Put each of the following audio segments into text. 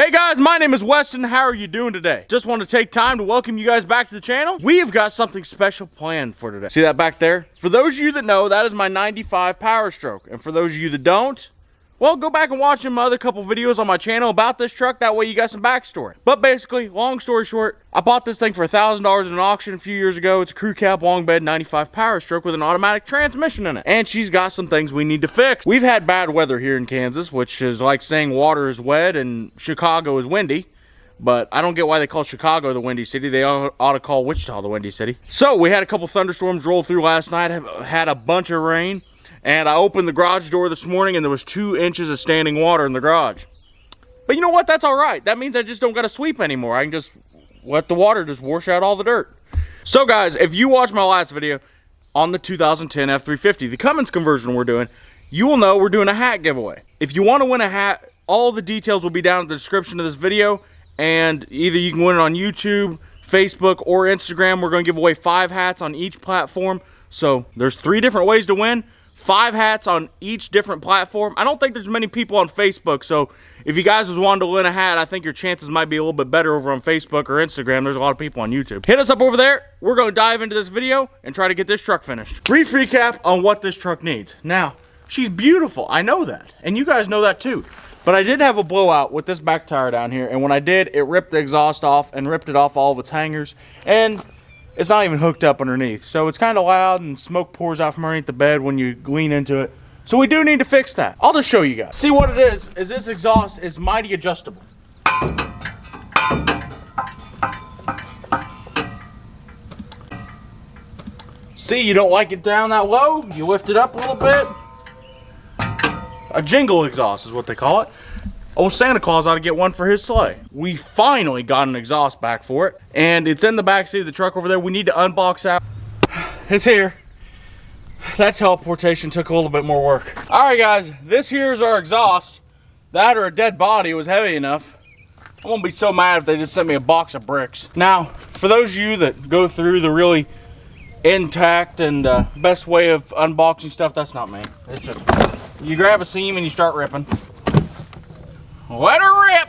Hey guys, my name is Weston. How are you doing today? Just want to take time to welcome you guys back to the channel. We have got something special planned for today. See that back there? For those of you that know, that is my 95 Powerstroke. And for those of you that don't, well, go back and watch my other couple videos on my channel about this truck. That way you got some backstory. But basically, long story short, I bought this thing for $1,000 in an auction a few years ago. It's a crew cab long bed 95 Powerstroke with an automatic transmission in it. And she's got some things we need to fix. We've had bad weather here in Kansas, which is like saying water is wet and Chicago is windy. But I don't get why they call Chicago the Windy City. They ought to call Wichita the Windy City. So we had a couple thunderstorms roll through last night. Had a bunch of rain. And I opened the garage door this morning and there was 2 inches of standing water in the garage. But you know what? That's all right. That means I just don't got to sweep anymore. I can just let the water just wash out all the dirt. So guys, if you watched my last video on the 2010 F350, the Cummins conversion we're doing, you will know we're doing a hat giveaway. If you want to win a hat, all the details will be down in the description of this video. And either you can win it on YouTube, Facebook, or Instagram. We're going to give away 5 hats on each platform. So there's 3 different ways to win. 5 hats on each different platform. I don't think there's many people on Facebook, so if you guys was wanting to win a hat, I think your chances might be a little bit better over on Facebook or Instagram. There's a lot of people on YouTube. Hit us up over there. We're going to dive into this video and try to get this truck finished. Brief recap on what this truck needs. Now, she's beautiful. I know that, and you guys know that too. But I did have a blowout with this back tire down here, and when I did, it ripped the exhaust off and ripped it off all of its hangers, and it's not even hooked up underneath. So it's kind of loud and smoke pours out from underneath the bed when you lean into it. So we do need to fix that. I'll just show you guys. See what it is this exhaust is mighty adjustable. See, you don't like it down that low, you lift it up a little bit. A jingle exhaust is what they call it. Old Santa Claus ought to get one for his sleigh. We finally got an exhaust back for it, and it's in the back seat of the truck over there. We need to unbox that. It's here. That teleportation took a little bit more work. All right, guys, this here is our exhaust. That or a dead body was heavy enough. I won't be so mad if they just sent me a box of bricks. Now, for those of you that go through the really intact and best way of unboxing stuff, that's not me. It's just, you grab a seam and you start ripping. Let her rip!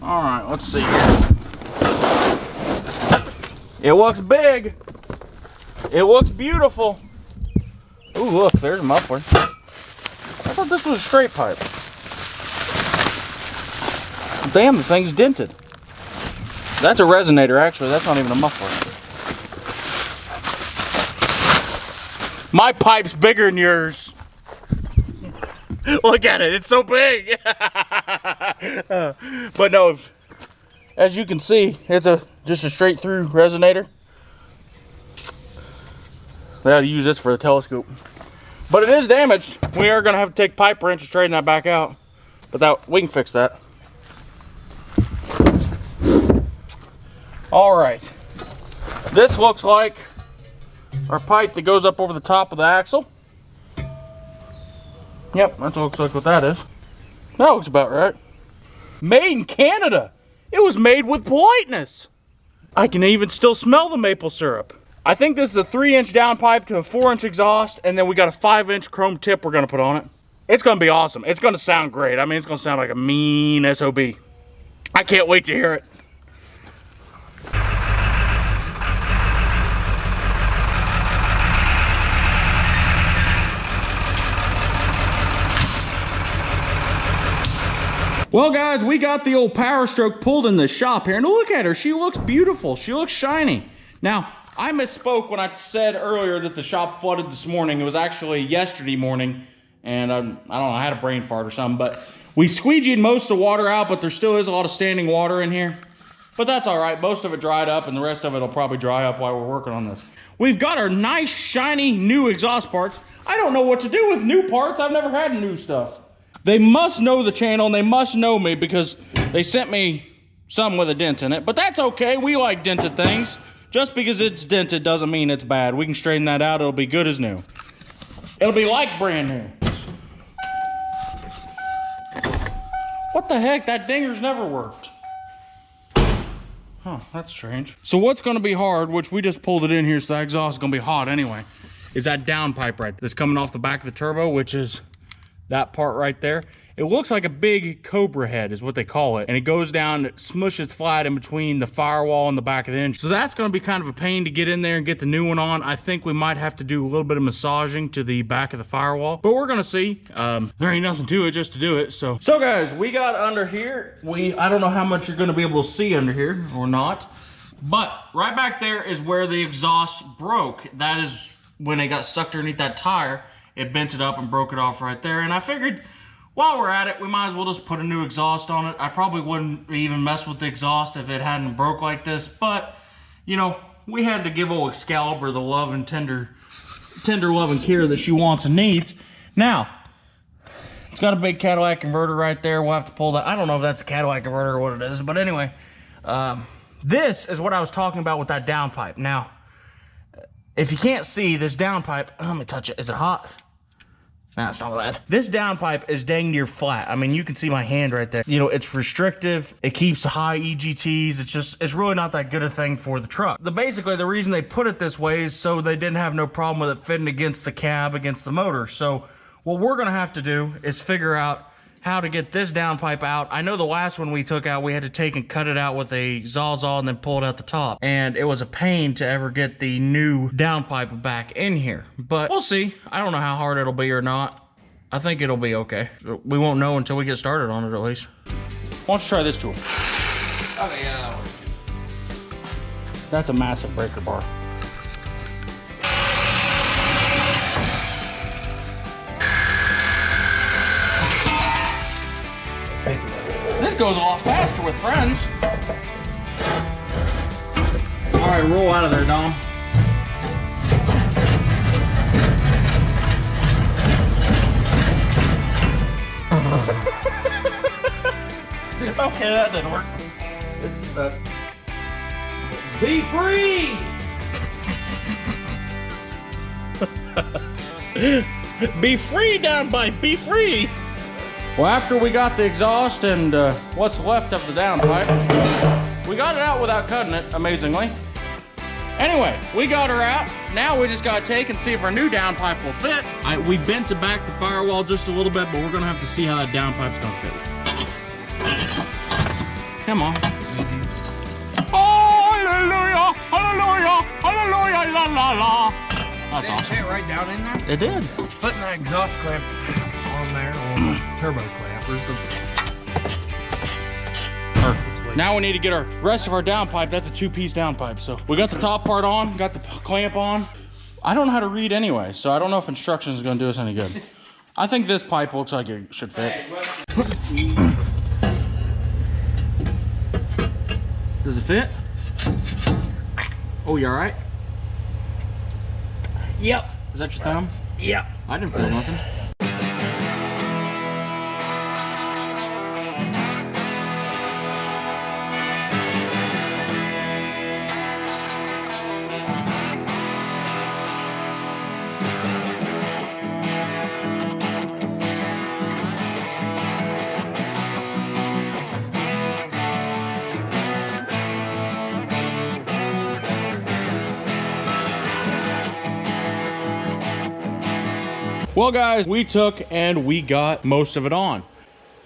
Alright, let's see here. It looks big. It looks beautiful. Ooh, look, there's a muffler. I thought this was a straight pipe. Damn, the thing's dented. That's a resonator, actually. That's not even a muffler. My pipe's bigger than yours. Look at it, it's so big. But no, as you can see, it's just a straight through resonator. They ought to use this for the telescope. But it is damaged. We are going to have to take pipe wrench and straighten that back out. But we can fix that. Alright. This looks like our pipe that goes up over the top of the axle. Yep, that looks like what that is. That looks about right. Made in Canada. It was made with politeness. I can even still smell the maple syrup. I think this is a 3-inch downpipe to a 4-inch exhaust, and then we got a 5-inch chrome tip we're going to put on it. It's going to be awesome. It's going to sound great. I mean, it's going to sound like a mean SOB. I can't wait to hear it. Well guys, we got the old Powerstroke pulled in the shop here, and look at her, she looks beautiful, she looks shiny. Now, I misspoke when I said earlier that the shop flooded this morning. It was actually yesterday morning, and I don't know, I had a brain fart or something, but we squeegeed most of the water out, but there still is a lot of standing water in here. But that's all right, most of it dried up, and the rest of it will probably dry up while we're working on this. We've got our nice, shiny, new exhaust parts. I don't know what to do with new parts, I've never had new stuff. They must know the channel and they must know me because they sent me something with a dent in it. But that's okay, we like dented things. Just because it's dented doesn't mean it's bad. We can straighten that out, it'll be good as new. It'll be like brand new. What the heck, that dinger's never worked. Huh, that's strange. So what's gonna be hard, which we just pulled it in here so that exhaust is gonna be hot anyway, is that downpipe right that's coming off the back of the turbo, which is that part right there. It looks like a big cobra head is what they call it. And it goes down, it smushes flat in between the firewall and the back of the engine. So that's gonna be kind of a pain to get in there and get the new one on. I think we might have to do a little bit of massaging to the back of the firewall, but we're gonna see. There ain't nothing to it just to do it. So guys, we got under here. I don't know how much you're gonna be able to see under here or not, but right back there is where the exhaust broke. That is when it got sucked underneath that tire. It bent it up and broke it off right there. And I figured while we're at it, we might as well just put a new exhaust on it. I probably wouldn't even mess with the exhaust if it hadn't broke like this, but you know, we had to give old Excalibur the love and tender love and care that she wants and needs. Now, it's got a big Cadillac converter right there. We'll have to pull that. I don't know if that's a Cadillac converter or what it is, but anyway, this is what I was talking about with that downpipe. Now, if you can't see this downpipe, let me touch it. Is it hot? Nah, it's not bad. This downpipe is dang near flat. I mean, you can see my hand right there. You know, it's restrictive. It keeps high EGTs. It's really not that good a thing for the truck. Basically, the reason they put it this way is so they didn't have no problem with it fitting against the cab, against the motor. So what we're gonna have to do is figure out how to get this downpipe out. I know the last one we took out, we had to take and cut it out with a Sawzall and then pull it out the top. And it was a pain to ever get the new downpipe back in here. But we'll see. I don't know how hard it'll be or not. I think it'll be okay. We won't know until we get started on it at least. Why don't you try this tool? Okay, yeah. That's a massive breaker bar. This goes a lot faster with friends. All right, roll out of there, Dom. Okay, that didn't work. It's Be free! Be free, downpipe, be free! Well, after we got the exhaust and what's left of the downpipe, we got it out without cutting it, amazingly. Anyway, we got her out. Now we just gotta take and see if our new downpipe will fit. We bent it back the firewall just a little bit, but we're gonna have to see how that downpipe's gonna fit. Come on. Hallelujah, hallelujah, hallelujah, la la la. That's Did it awesome. fit right down in there? It did. Putting that exhaust clamp on there, on the turbo clamp, is Perfect. Now we need to get our rest of our downpipe. That's a two-piece downpipe. So we got the top part on, got the clamp on. I don't know how to read anyway, so I don't know if instructions is gonna do us any good. I think this pipe looks like it should fit. Does it fit? Oh, you all right? Yep. Is that your thumb? Yep. I didn't feel nothing. Well guys, we took and we got most of it on.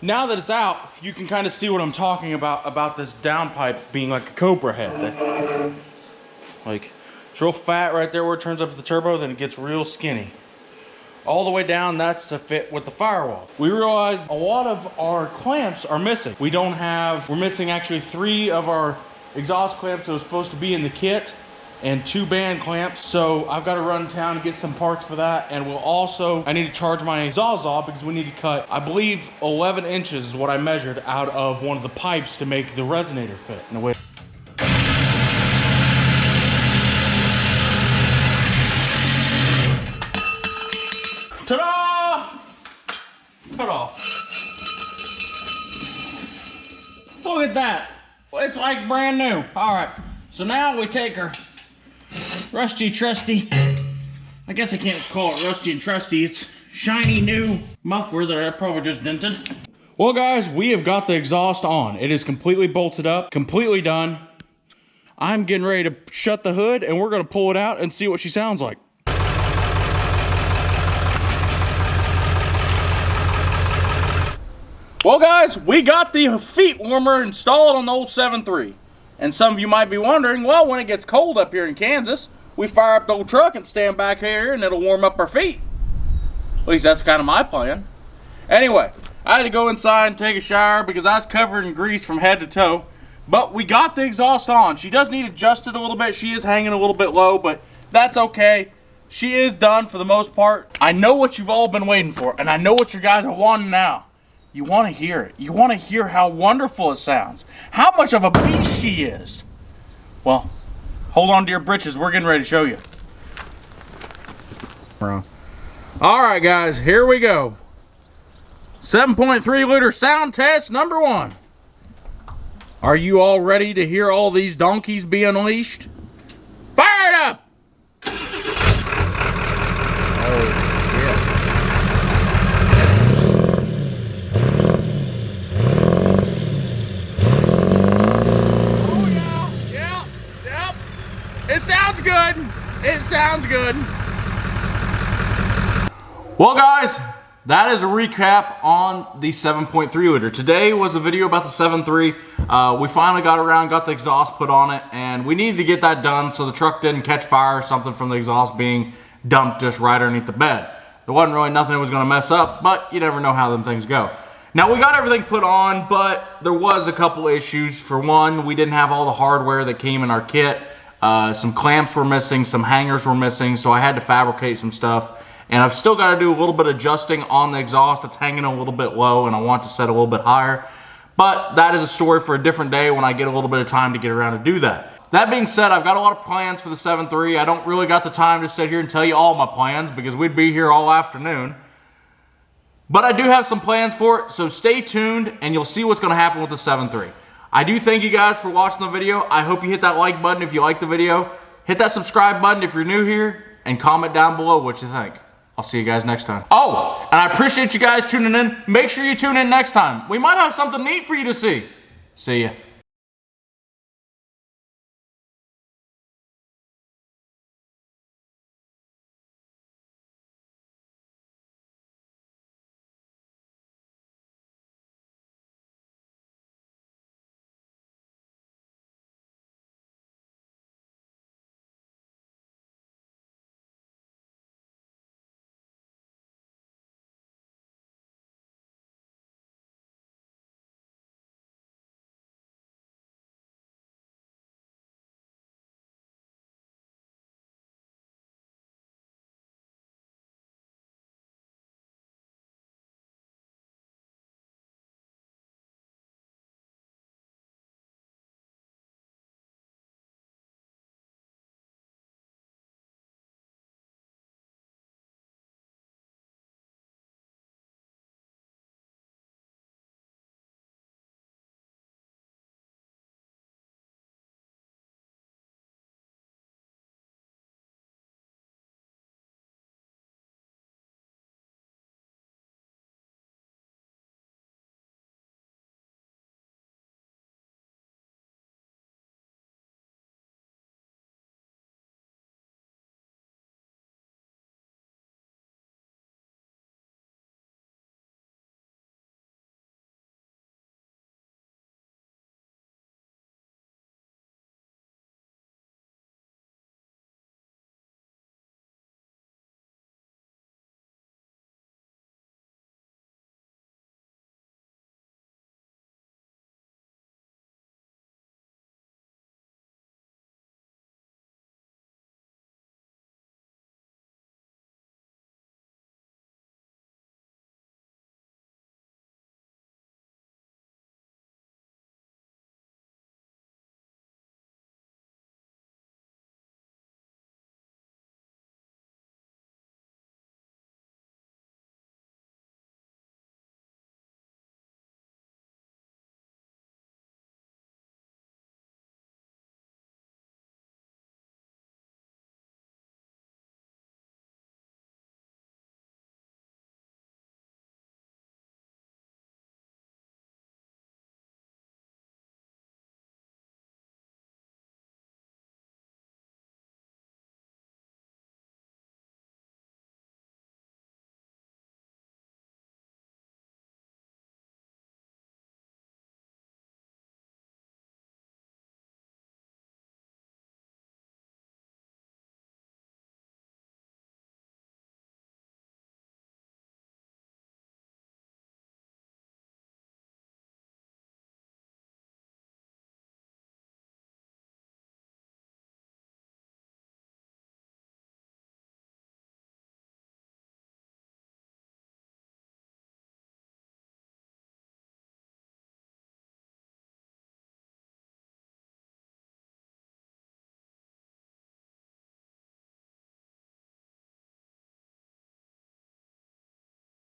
Now that it's out, you can kind of see what I'm talking about this downpipe being like a cobra head. Like, it's real fat right there where it turns up the turbo, then it gets real skinny. All the way down, that's to fit with the firewall. We realized a lot of our clamps are missing. We're missing actually 3 of our exhaust clamps that was supposed to be in the kit, and 2 band clamps. So I've got to run to town and get some parts for that. And I need to charge my Sawzall because we need to cut, I believe 11 inches is what I measured out of one of the pipes to make the resonator fit in a way. Ta-da! Cut off. Look at that. It's like brand new. All right, so now we take our rusty trusty, I guess I can't call it rusty and trusty, it's shiny new muffler that I probably just dented. Well guys, we have got the exhaust on. It is completely bolted up, completely done. I'm getting ready to shut the hood and we're gonna pull it out and see what she sounds like. Well guys, we got the feet warmer installed on the old 7.3. And some of you might be wondering, well, when it gets cold up here in Kansas, we fire up the old truck and stand back here and it'll warm up our feet. At least that's kind of my plan. Anyway, I had to go inside and take a shower because I was covered in grease from head to toe. But we got the exhaust on. She does need adjusted a little bit. She is hanging a little bit low, but that's okay. She is done for the most part. I know what you've all been waiting for, and I know what you guys are wanting now. You want to hear it. You want to hear how wonderful it sounds. How much of a beast she is. Well, hold on to your britches. We're getting ready to show you. All right, guys, here we go. 7.3 liter sound test number 1. Are you all ready to hear all these donkeys be unleashed? Fire it up! It sounds good. It sounds good. Well, guys, that is a recap on the 7.3 liter. Today was a video about the 7.3. We finally got around, got the exhaust put on it, and we needed to get that done so the truck didn't catch fire or something from the exhaust being dumped just right underneath the bed. There wasn't really nothing that was going to mess up, but you never know how them things go. Now, we got everything put on, but there was a couple issues. For one, we didn't have all the hardware that came in our kit. Some clamps were missing, some hangers were missing, so I had to fabricate some stuff. And I've still got to do a little bit of adjusting on the exhaust. It's hanging a little bit low, and I want to set a little bit higher. But that is a story for a different day when I get a little bit of time to get around to do that. That being said, I've got a lot of plans for the 7.3. I don't really got the time to sit here and tell you all my plans because we'd be here all afternoon. But I do have some plans for it, so stay tuned and you'll see what's going to happen with the 7.3. I do thank you guys for watching the video. I hope you hit that like button if you like the video. Hit that subscribe button if you're new here, and comment down below what you think. I'll see you guys next time. Oh, and I appreciate you guys tuning in. Make sure you tune in next time. We might have something neat for you to see. See ya.